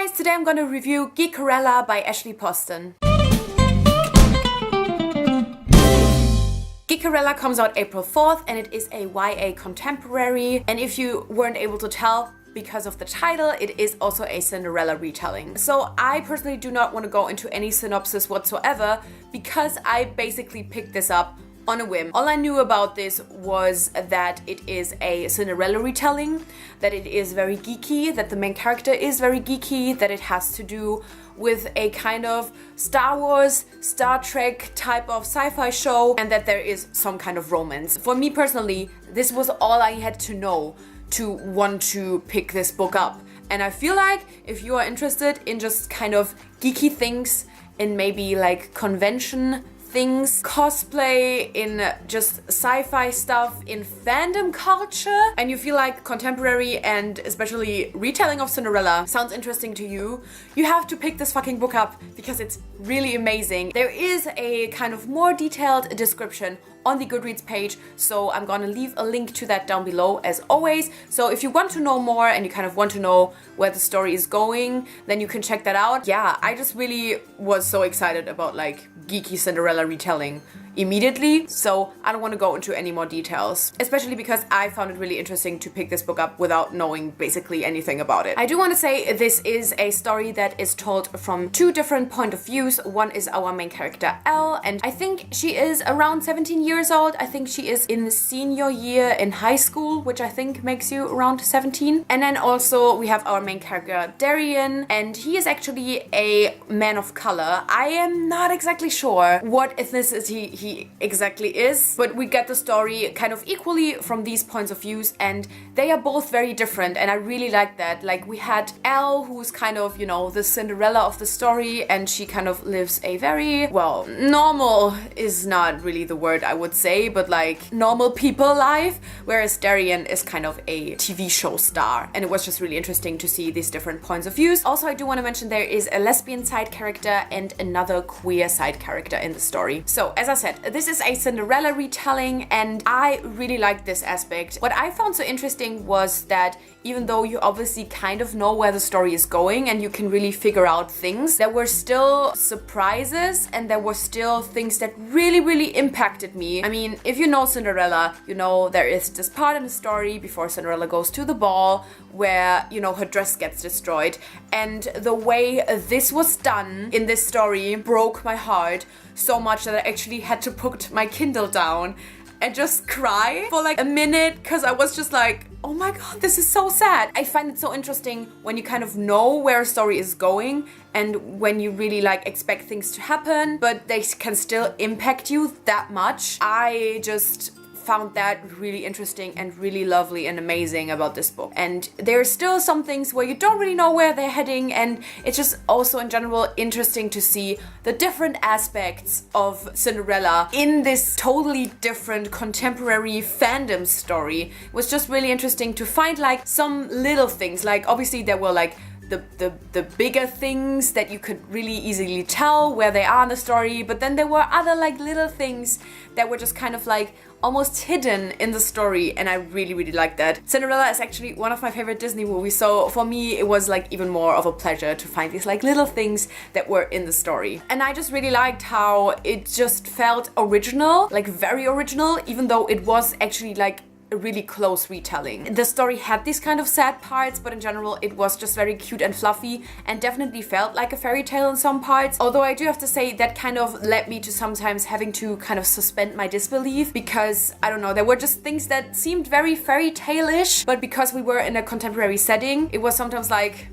guys, today I'm gonna review Geekerella by Ashley Poston. Geekerella comes out April 4th and it is a YA contemporary, and if you weren't able to tell because of the title, it is also a Cinderella retelling. So I personally do not want to go into any synopsis whatsoever because I basically picked this up on a whim. All I knew about this was that it is a Cinderella retelling, that it is very geeky, that the main character is very geeky, that it has to do with a kind of Star Wars, Star Trek type of sci-fi show, and that there is some kind of romance. For me personally, this was all I had to know to want to pick this book up. And I feel like if you are interested in just kind of geeky things, in maybe like convention things, cosplay, in just sci-fi stuff, in fandom culture, and you feel like contemporary and especially retelling of Cinderella sounds interesting to you, you have to pick this fucking book up because it's really amazing. There is a kind of more detailed description on the Goodreads page, so I'm gonna leave a link to that down below as always. So if you want to know more and you kind of want to know where the story is going, then you can check that out. Yeah, I just really was so excited about like geeky Cinderella retelling immediately, so I don't want to go into any more details, especially because I found it really interesting to pick this book up without knowing basically anything about it. I do want to say this is a story that is told from two different point of views. One is our main character Elle, and I think she is around 17 years old. I think she is in senior year in high school, which I think makes you around 17. And then also we have our main character Darian, and he is actually a man of color. I am not exactly sure what ethnicity he exactly is, but we get the story kind of equally from these points of views, and they are both very different, and I really like that. Like, we had Elle, who's kind of, you know, the Cinderella of the story, and she kind of lives a very, well, normal is not really the word I would say, but like normal people life, whereas Darian is kind of a TV show star, and it was just really interesting to see these different points of views. Also, I do want to mention there is a lesbian side character and another queer side character in the story. So as I said, this is a Cinderella retelling, and I really like this aspect. What I found so interesting was that even though you obviously kind of know where the story is going and you can really figure out things, there were still surprises and there were still things that really impacted me. I mean, if you know Cinderella, you know there is this part in the story before Cinderella goes to the ball where, you know, her dress gets destroyed, and the way this was done in this story broke my heart so much that I actually had to put my Kindle down and just cry for like a minute, because I was just like, oh my god, this is so sad. I find it so interesting when you kind of know where a story is going and when you really like expect things to happen, but they can still impact you that much. I just found that really interesting and really lovely and amazing about this book. And there are still some things where you don't really know where they're heading, and it's just also in general interesting to see the different aspects of Cinderella in this totally different contemporary fandom story. It was just really interesting to find like some little things. Like, obviously there were like the bigger things that you could really easily tell where they are in the story, but then there were other like little things that were just kind of like almost hidden in the story, and I really like that. Cinderella is actually one of my favorite Disney movies, so for me it was like even more of a pleasure to find these like little things that were in the story. And I just really liked how it just felt original, like very original, even though it was actually like a really close retelling. The story had these kind of sad parts, but in general it was just very cute and fluffy and definitely felt like a fairy tale in some parts. Although I do have to say that kind of led me to sometimes having to kind of suspend my disbelief, because I don't know, there were just things that seemed very fairy tale-ish, but because we were in a contemporary setting, it was sometimes like,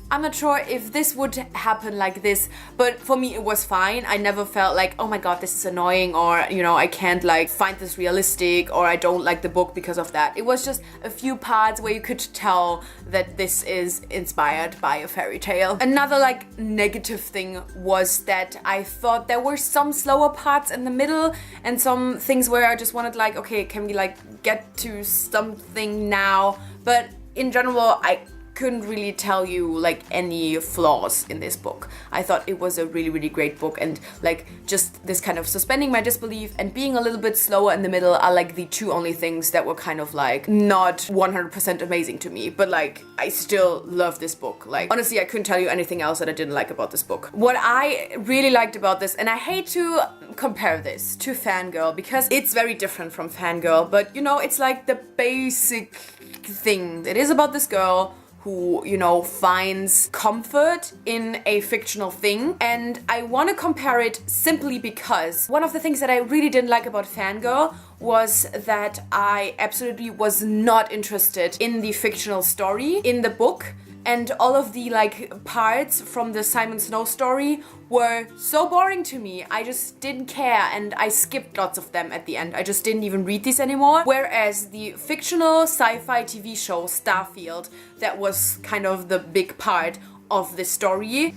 I'm not sure if this would happen like this, but for me it was fine. I never felt like, oh my god, this is annoying, or, you know, I can't like find this realistic, or I don't like the book because of that. It was just a few parts where you could tell that this is inspired by a fairy tale. Another like negative thing was that I thought there were some slower parts in the middle and some things where I just wanted like, okay, can we like get to something now? But in general, I couldn't really tell you like any flaws in this book. I thought it was a really, really great book, and like just this kind of suspending my disbelief and being a little bit slower in the middle are like the two only things that were kind of like not 100% amazing to me, but like I still love this book. Like honestly, I couldn't tell you anything else that I didn't like about this book. What I really liked about this, and I hate to compare this to Fangirl because it's very different from Fangirl, but you know, it's like the basic thing. It is about this girl who, you know, finds comfort in a fictional thing. And I want to compare it simply because one of the things that I really didn't like about Fangirl was that I absolutely was not interested in the fictional story in the book. And all of the like parts from the Simon Snow story were so boring to me. I just didn't care, and I skipped lots of them at the end. I just didn't even read these anymore. Whereas the fictional sci-fi TV show Starfield, that was kind of the big part of the story,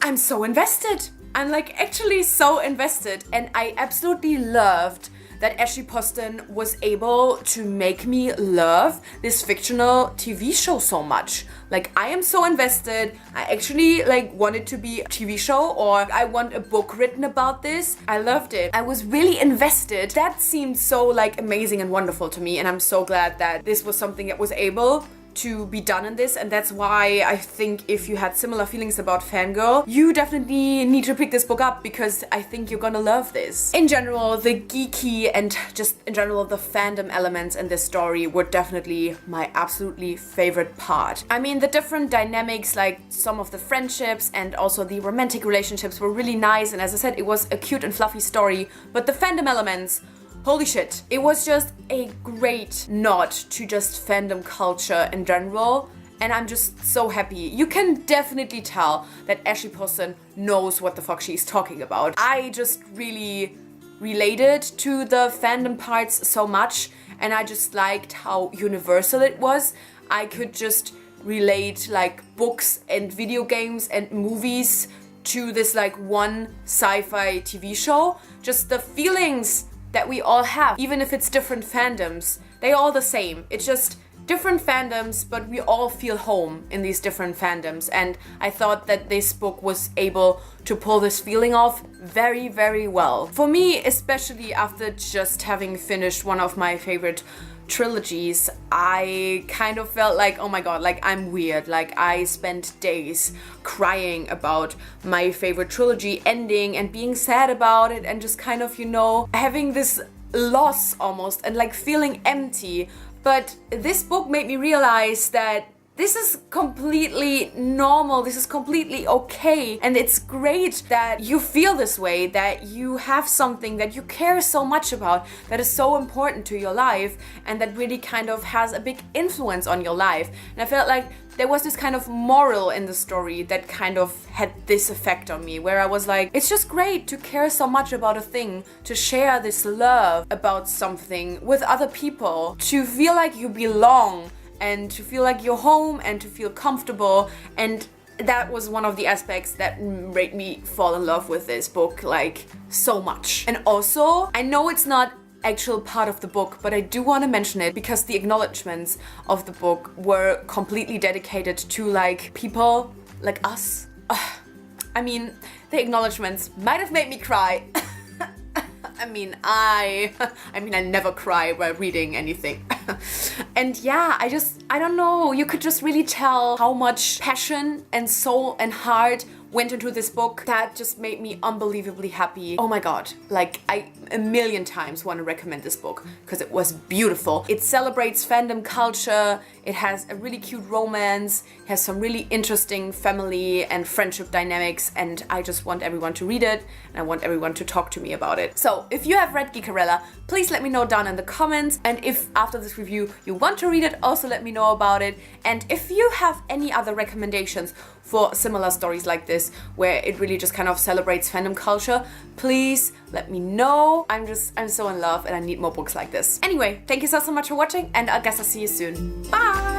I'm so invested. I'm like actually so invested, and I absolutely loved that Ashley Poston was able to make me love this fictional TV show so much. Like, I am so invested. I actually like want it to be a TV show, or I want a book written about this. I loved it. I was really invested. That seemed so like amazing and wonderful to me, and I'm so glad that this was something that was able to be done in this, and that's why I think if you had similar feelings about Fangirl, you definitely need to pick this book up, because I think you're gonna love this. In general, the geeky and just in general the fandom elements in this story were definitely my absolutely favorite part. I mean, the different dynamics, like some of the friendships and also the romantic relationships were really nice, and as I said, it was a cute and fluffy story, but the fandom elements, holy shit. It was just a great nod to just fandom culture in general, and I'm just so happy. You can definitely tell that Ashley Poston knows what the fuck she's talking about. I just really related to the fandom parts so much, and I just liked how universal it was. I could just relate like books and video games and movies to this like one sci-fi TV show. Just the feelings that we all have, even if it's different fandoms, they're all the same. It's just different fandoms, but we all feel home in these different fandoms, and I thought that this book was able to pull this feeling off very, very well. For me, especially after just having finished one of my favorite trilogies, I kind of felt like, oh my god, like I'm weird. Like I spent days crying about my favorite trilogy ending and being sad about it, and just kind of, you know, having this loss almost and like feeling empty. But this book made me realize that this is completely normal, this is completely okay, and it's great that you feel this way, that you have something that you care so much about, that is so important to your life, and that really kind of has a big influence on your life. And I felt like there was this kind of moral in the story that kind of had this effect on me, where I was like, it's just great to care so much about a thing, to share this love about something with other people, to feel like you belong, and to feel like you're home, and to feel comfortable. And that was one of the aspects that made me fall in love with this book like so much. And also, I know it's not actual part of the book, but I do want to mention it because the acknowledgements of the book were completely dedicated to like people like us. I mean, the acknowledgements might have made me cry. I never cry while reading anything. And yeah, I don't know, you could just really tell how much passion and soul and heart went into this book. That just made me unbelievably happy. Oh my god, like I a million times want to recommend this book because it was beautiful. It celebrates fandom culture, it has a really cute romance, it has some really interesting family and friendship dynamics, and I just want everyone to read it, and I want everyone to talk to me about it. So if you have read Geekerella, please let me know down in the comments, and if after this review you want to read it, also let me know about it. And if you have any other recommendations for similar stories like this, where it really just kind of celebrates fandom culture, please let me know. I'm so in love and I need more books like this. Anyway, thank you so much for watching, and I guess I'll see you soon. Bye!